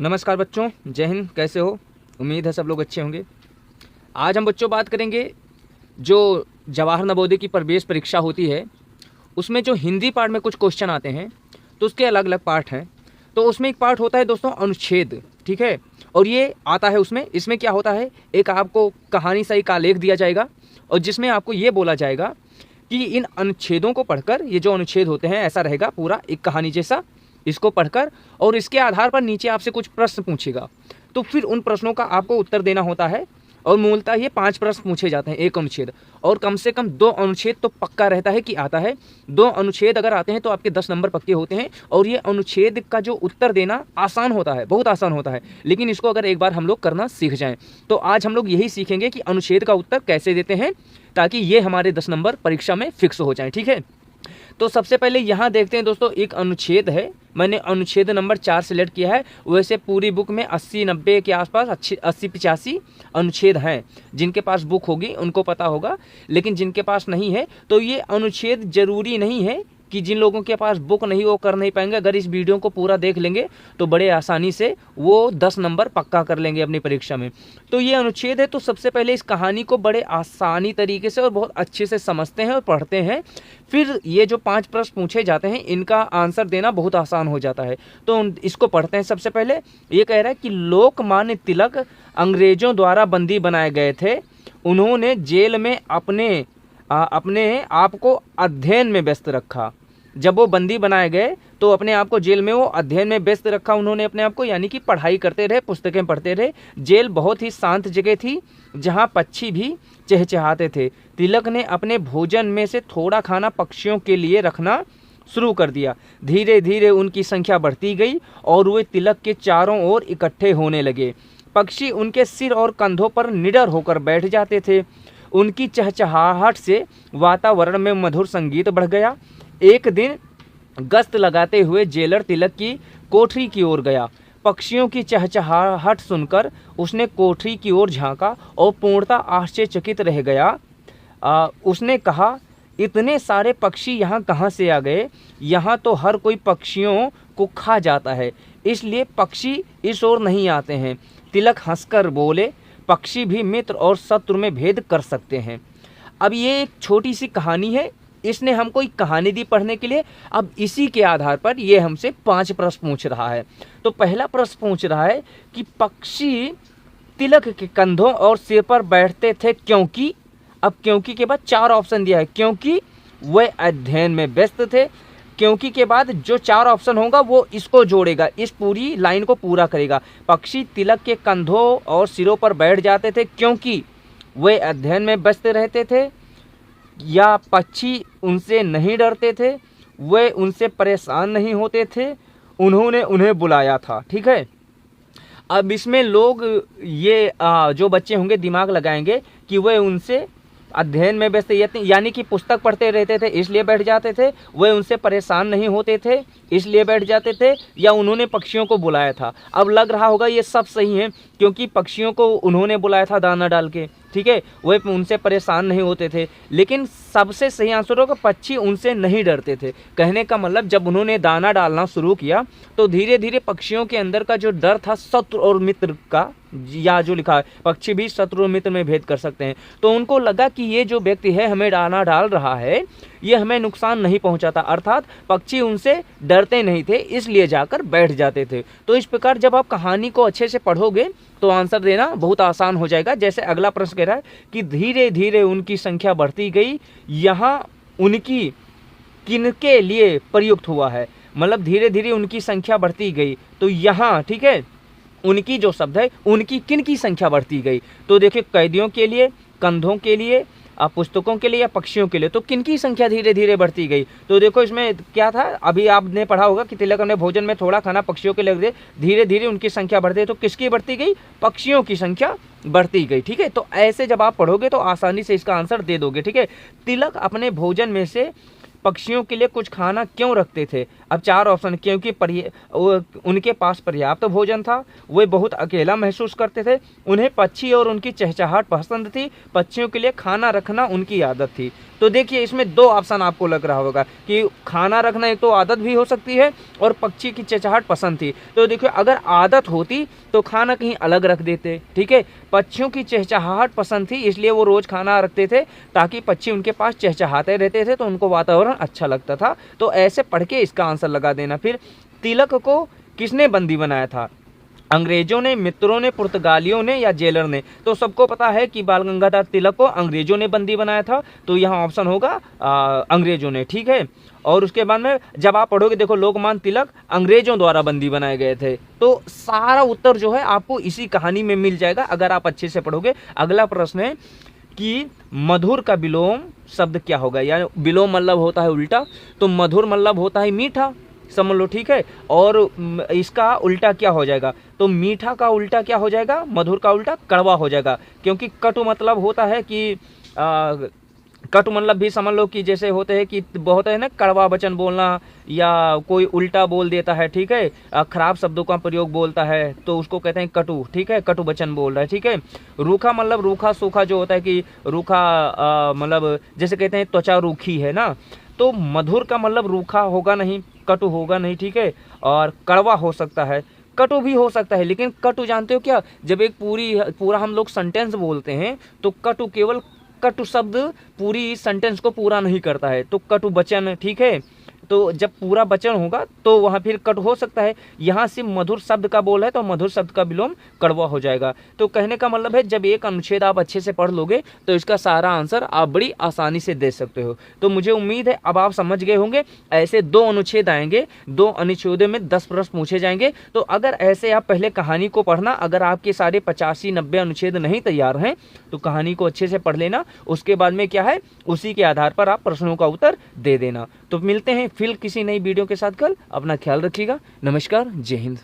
नमस्कार बच्चों, जय हिंद। कैसे हो? उम्मीद है सब लोग अच्छे होंगे। आज हम बच्चों बात करेंगे जो जवाहर नवोदय की प्रवेश परीक्षा होती है उसमें जो हिंदी पार्ट में कुछ क्वेश्चन आते हैं तो उसके अलग अलग पार्ट हैं। तो उसमें एक पार्ट होता है दोस्तों अनुच्छेद, ठीक है। और ये आता है इसमें क्या होता है, एक आपको कहानी सा एक आलेख दिया जाएगा और जिसमें आपको ये बोला जाएगा कि इन अनुच्छेदों को पढ़कर, ये जो अनुच्छेद होते हैं ऐसा रहेगा पूरा एक कहानी जैसा, इसको पढ़कर और इसके आधार पर नीचे आपसे कुछ प्रश्न पूछेगा। तो फिर उन प्रश्नों का आपको उत्तर देना होता है और मूलतः ये 5 प्रश्न पूछे जाते हैं एक अनुच्छेद, और कम से कम 2 अनुच्छेद तो पक्का रहता है कि आता है। 2 अनुच्छेद अगर आते हैं तो आपके 10 नंबर पक्के होते हैं। और ये अनुच्छेद का जो उत्तर देना आसान होता है, बहुत आसान होता है, लेकिन इसको अगर एक बार हम लोग करना सीख जाएं तो आज हम लोग यही सीखेंगे कि अनुच्छेद का उत्तर कैसे देते हैं ताकि ये हमारे 10 नंबर परीक्षा में फिक्स हो जाए, ठीक है। तो सबसे पहले यहाँ देखते हैं दोस्तों, एक अनुच्छेद है, मैंने अनुच्छेद नंबर 4 सिलेक्ट किया है। वैसे पूरी बुक में 80-90 के आसपास 80-85 अनुच्छेद हैं। जिनके पास बुक होगी उनको पता होगा, लेकिन जिनके पास नहीं है तो ये अनुच्छेद जरूरी नहीं है कि जिन लोगों के पास बुक नहीं वो कर नहीं पाएंगे। अगर इस वीडियो को पूरा देख लेंगे तो बड़े आसानी से वो 10 नंबर पक्का कर लेंगे अपनी परीक्षा में। तो ये अनुच्छेद है। तो सबसे पहले इस कहानी को बड़े आसानी तरीके से और बहुत अच्छे से समझते हैं और पढ़ते हैं। फिर ये जो 5 प्रश्न पूछे जाते हैं इनका आंसर देना बहुत आसान हो जाता है। तो इसको पढ़ते हैं। सबसे पहले ये कह रहा है कि लोकमान्य तिलक अंग्रेजों द्वारा बंदी बनाए गए थे। उन्होंने जेल में अपने आप को अध्ययन में व्यस्त रखा। जब वो बंदी बनाए गए तो अपने आप को जेल में वो अध्ययन में व्यस्त रखा उन्होंने अपने आप को, यानी कि पढ़ाई करते रहे, पुस्तकें पढ़ते रहे। जेल बहुत ही शांत जगह थी जहाँ पक्षी भी चहचहाते थे। तिलक ने अपने भोजन में से थोड़ा खाना पक्षियों के लिए रखना शुरू कर दिया। धीरे धीरे उनकी संख्या बढ़ती गई और वे तिलक के चारों ओर इकट्ठे होने लगे। पक्षी उनके सिर और कंधों पर निडर होकर बैठ जाते थे। उनकी चहचहाहट से वातावरण में मधुर संगीत बढ़ गया। एक दिन गश्त लगाते हुए जेलर तिलक की कोठरी की ओर गया। पक्षियों की चहचहाहट सुनकर उसने कोठरी की ओर झांका और पूर्णतः आश्चर्यचकित रह गया। उसने कहा, इतने सारे पक्षी यहाँ कहाँ से आ गए? यहाँ तो हर कोई पक्षियों को खा जाता है, इसलिए पक्षी इस ओर नहीं आते हैं। तिलक हंसकर बोले, पक्षी भी मित्र और शत्रु में भेद कर सकते हैं। अब ये एक छोटी सी कहानी है, इसने हमको एक कहानी दी पढ़ने के लिए। अब इसी के आधार पर ये हमसे 5 प्रश्न पूछ रहा है। तो पहला प्रश्न पूछ रहा है कि पक्षी तिलक के कंधों और सिर पर बैठते थे क्योंकि। अब क्योंकि के बाद 4 ऑप्शन दिया है। क्योंकि वे अध्ययन में व्यस्त थे। क्योंकि के बाद जो 4 ऑप्शन होगा वो इसको जोड़ेगा, इस पूरी लाइन को पूरा करेगा। पक्षी तिलक के कंधों और सिरों पर बैठ जाते थे क्योंकि वे अध्ययन में व्यस्त रहते थे, या पक्षी उनसे नहीं डरते थे, वे उनसे परेशान नहीं होते थे, उन्होंने उन्हें बुलाया था, ठीक है। अब इसमें लोग ये जो बच्चे होंगे दिमाग लगाएंगे कि वे उनसे अध्ययन में व्यस्त, यानी कि पुस्तक पढ़ते रहते थे इसलिए बैठ जाते थे, वे उनसे परेशान नहीं होते थे इसलिए बैठ जाते थे, या उन्होंने पक्षियों को बुलाया था। अब लग रहा होगा ये सब सही है क्योंकि पक्षियों को उन्होंने बुलाया था दाना डाल के, ठीक है, वे उनसे परेशान नहीं होते थे। लेकिन सबसे सही आंसर होगा पक्षी उनसे नहीं डरते थे। कहने का मतलब जब उन्होंने दाना डालना शुरू किया तो धीरे धीरे पक्षियों के अंदर का जो डर था शत्रु और मित्र का, या जो लिखा है पक्षी भी शत्रु और मित्र में भेद कर सकते हैं, तो उनको लगा कि ये जो व्यक्ति है हमें दाना डाल रहा है ये हमें नुकसान नहीं पहुंचाता, अर्थात पक्षी उनसे डरते नहीं थे इसलिए जाकर बैठ जाते थे। तो इस प्रकार जब आप कहानी को अच्छे से पढ़ोगे तो आंसर देना बहुत आसान हो जाएगा। जैसे अगला प्रश्न कह रहा है कि धीरे धीरे उनकी संख्या बढ़ती गई, यहाँ उनकी किनके लिए प्रयुक्त हुआ है, मतलब धीरे धीरे उनकी संख्या बढ़ती गई। तो यहाँ, ठीक है, उनकी जो शब्द है उनकी किन की संख्या बढ़ती गई। तो देखिए कैदियों के लिए, कंधों के लिए, पुस्तकों के लिए या पक्षियों के लिए, तो किनकी संख्या धीरे धीरे बढ़ती गई। तो देखो इसमें क्या था, अभी आपने पढ़ा होगा कि तिलक ने भोजन में थोड़ा खाना पक्षियों के लिए दे, धीरे धीरे उनकी संख्या बढ़ती है, तो किसकी बढ़ती गई? पक्षियों की संख्या बढ़ती गई, ठीक है। तो ऐसे जब आप पढ़ोगे तो आसानी से इसका आंसर दे दोगे, ठीक है। तिलक अपने भोजन में से पक्षियों के लिए कुछ खाना क्यों रखते थे? अब 4 ऑप्शन, क्योंकि उनके पास पर्याप्त भोजन था, वे बहुत अकेला महसूस करते थे, उन्हें पक्षी और उनकी चहचहाहट पसंद थी, पक्षियों के लिए खाना रखना उनकी आदत थी। तो देखिए इसमें दो ऑप्शन आपको लग रहा होगा कि खाना रखना एक तो आदत भी हो सकती है और पक्षी की चहचहाहट पसंद थी। तो देखिए अगर आदत होती तो खाना कहीं अलग रख देते, ठीक है। पक्षियों की चहचहाहट पसंद थी इसलिए वो रोज़ खाना रखते थे ताकि पक्षी उनके पास चहचहाते रहते थे तो उनको वातावरण अच्छा लगता था। तो ऐसे पढ़ के इसका आंसर लगा देना। फिर तिलक को किसने बंदी बनाया था? अंग्रेजों ने, मित्रों ने, पुर्तगालियों ने या जेलर ने? तो सबको पता है कि बाल गंगाधर तिलक को अंग्रेजों ने बंदी बनाया था, तो यहाँ ऑप्शन होगा अंग्रेजों ने, ठीक है। और उसके बाद में जब आप पढ़ोगे देखो लोकमान्य तिलक अंग्रेजों द्वारा बंदी बनाए गए थे। तो सारा उत्तर जो है आपको इसी कहानी में मिल जाएगा अगर आप अच्छे से पढ़ोगे। अगला प्रश्न है कि मधुर का विलोम शब्द क्या होगा? यानी विलोम मतलब होता है उल्टा, तो मधुर मतलब होता है मीठा, समझ लो, ठीक है। और इसका उल्टा क्या हो जाएगा? तो मीठा का उल्टा क्या हो जाएगा? मधुर का उल्टा कड़वा हो जाएगा, क्योंकि कटु मतलब होता है कि कटु मतलब भी समझ लो कि जैसे होते हैं कि बहुत है ना कड़वा वचन बोलना या कोई उल्टा बोल देता है, ठीक है, खराब शब्दों का प्रयोग बोलता है तो उसको कहते हैं कटु, ठीक है, कटु वचन बोल रहा है, ठीक है। रूखा मतलब रूखा सूखा जो होता है कि रूखा मतलब जैसे कहते हैं त्वचा रूखी है ना, तो मधुर का मतलब रूखा होगा नहीं, कटु होगा नहीं, ठीक है। और कड़वा हो सकता है, कटु भी हो सकता है, लेकिन कटु जानते हो क्या? जब एक पूरा हम लोग सेंटेंस बोलते हैं तो कटु केवल कटु शब्द पूरी सेंटेंस को पूरा नहीं करता है, तो कटु वचन, ठीक है। तो जब पूरा वचन होगा तो वहाँ फिर कट हो सकता है। यहाँ सिर्फ मधुर शब्द का बोल है तो मधुर शब्द का विलोम कड़वा हो जाएगा। तो कहने का मतलब है जब एक अनुच्छेद आप अच्छे से पढ़ लोगे तो इसका सारा आंसर आप बड़ी आसानी से दे सकते हो। तो मुझे उम्मीद है अब आप समझ गए होंगे। ऐसे 2 अनुच्छेद आएंगे, 2 अनुच्छेदों में 10 प्रश्न पूछे जाएंगे। तो अगर ऐसे आप पहले कहानी को पढ़ना, अगर आपके सारे 85-90 अनुच्छेद नहीं तैयार हैं तो कहानी को अच्छे से पढ़ लेना। उसके बाद में क्या है, उसी के आधार पर आप प्रश्नों का उत्तर दे देना। तो मिलते हैं फिर किसी नई वीडियो के साथ कल। अपना ख्याल रखिएगा। नमस्कार, जय हिंद।